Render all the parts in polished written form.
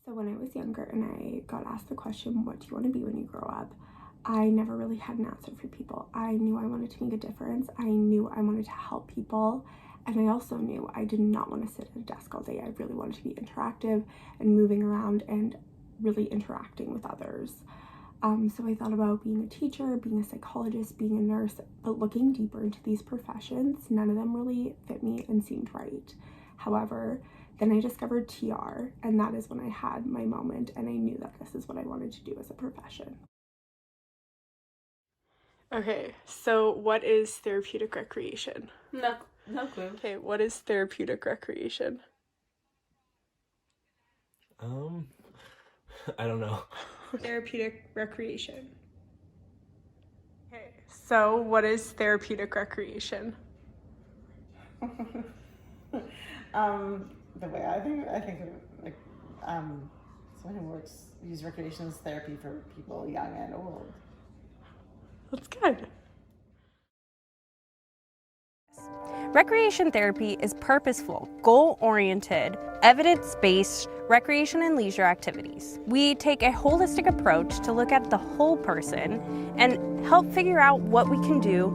So when I was younger and I got asked the question, what do you want to be when you grow up? I never really had an answer for people. I knew I wanted to make a difference. I knew I wanted to help people. And I also knew I did not want to sit at a desk all day. I really wanted to be interactive and moving around and really interacting with others. So I thought about being a teacher, being a psychologist, being a nurse, but looking deeper into these professions, none of them really fit me and seemed right. However, then I discovered TR, and that is when I had my moment and I knew that this is what I wanted to do as a profession. Okay, so what is therapeutic recreation? No clue. Okay, what is therapeutic recreation? I don't know. Therapeutic recreation. Okay, so what is therapeutic recreation? The way I think like someone who use recreation as therapy for people young and old. That's good. Recreation therapy is purposeful, goal-oriented, evidence-based recreation and leisure activities. We take a holistic approach to look at the whole person and help figure out what we can do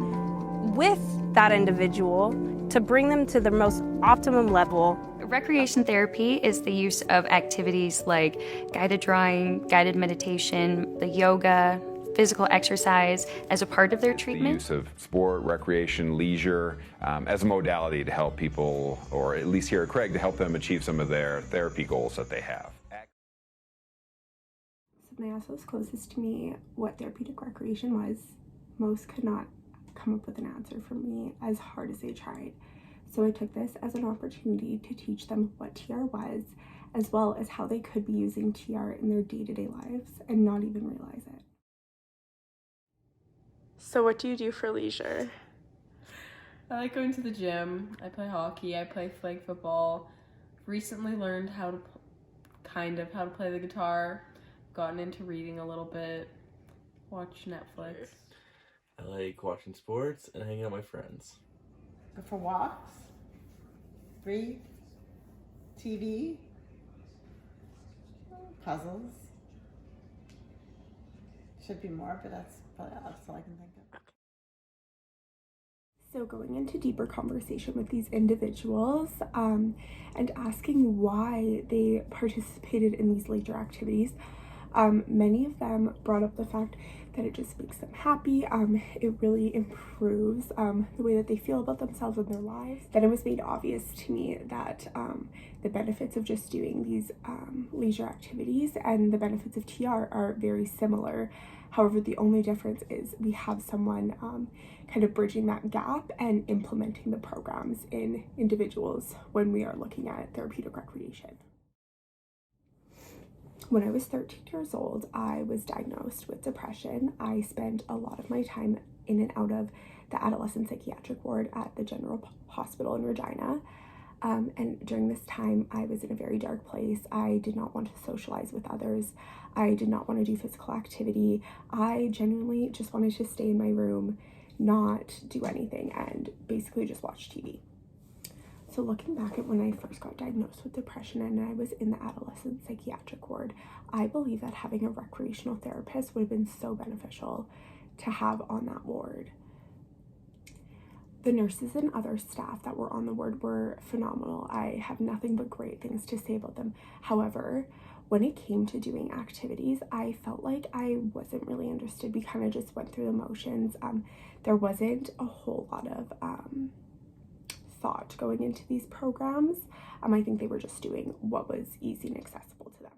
with that individual to bring them to the most optimum level. Recreation therapy is the use of activities like guided drawing, guided meditation, the yoga, physical exercise as a part of their treatment. The use of sport, recreation, leisure as a modality to help people, or at least here at Craig, to help them achieve some of their therapy goals that they have. So when they asked those closest to me what therapeutic recreation was, most could not come up with an answer for me as hard as they tried. So I took this as an opportunity to teach them what TR was, as well as how they could be using TR in their day-to-day lives and not even realize it. So what do you do for leisure? I like going to the gym. I play hockey. I play flag football. Recently learned how to play the guitar. Gotten into reading a little bit. Watch Netflix. I like watching sports and hanging out with my friends. Go for walks. Read. TV. Puzzles. Should be more, but that's all I can think of. So going into deeper conversation with these individuals and asking why they participated in these leisure activities, many of them brought up the fact that it just makes them happy. It really improves the way that they feel about themselves and their lives. Then it was made obvious to me that the benefits of just doing these leisure activities and the benefits of TR are very similar. However, the only difference is we have someone kind of bridging that gap and implementing the programs in individuals when we are looking at therapeutic recreation. When I was 13 years old, I was diagnosed with depression. I spent a lot of my time in and out of the adolescent psychiatric ward at the General Hospital in Regina. And during this time, I was in a very dark place. I did not want to socialize with others. I did not want to do physical activity. I genuinely just wanted to stay in my room, not do anything, and basically just watch TV. So looking back at when I first got diagnosed with depression and I was in the adolescent psychiatric ward, I believe that having a recreational therapist would have been so beneficial to have on that ward. The nurses and other staff that were on the ward were phenomenal. I have nothing but great things to say about them. However, when it came to doing activities, I felt like I wasn't really interested. We kind of just went through the motions. There wasn't a whole lot of thought going into these programs. I think they were just doing what was easy and accessible to them.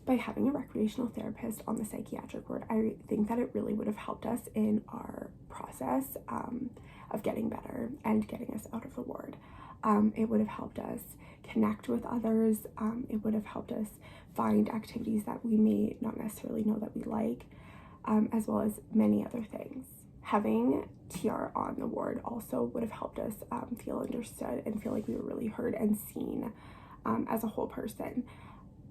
By having a recreational therapist on the psychiatric ward, I think that it really would have helped us in our process of getting better and getting us out of the ward. It would have helped us connect with others. It would have helped us find activities that we may not necessarily know that we like, as well as many other things. Having TR on the ward also would have helped us feel understood and feel like we were really heard and seen as a whole person.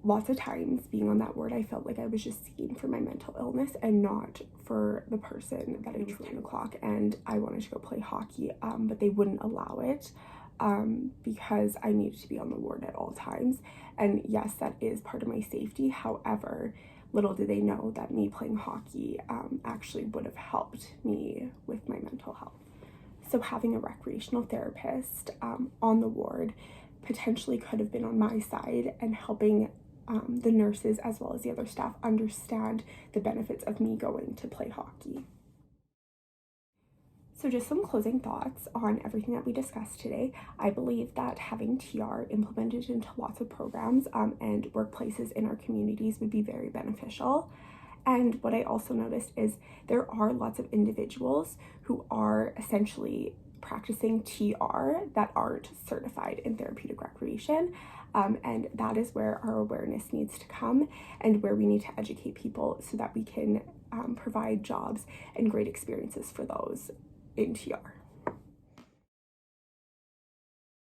Lots of times being on that ward, I felt like I was just seen for my mental illness and not for the person that it was 10 o'clock and I wanted to go play hockey, but they wouldn't allow it. because I needed to be on the ward at all times. And yes, that is part of my safety. However, little did they know that me playing hockey actually would have helped me with my mental health. So having a recreational therapist on the ward potentially could have been on my side and helping the nurses as well as the other staff understand the benefits of me going to play hockey. So just some closing thoughts on everything that we discussed today. I believe that having TR implemented into lots of programs and workplaces in our communities would be very beneficial. And what I also noticed is there are lots of individuals who are essentially practicing TR that aren't certified in therapeutic recreation. And that is where our awareness needs to come and where we need to educate people so that we can provide jobs and great experiences for those in TR.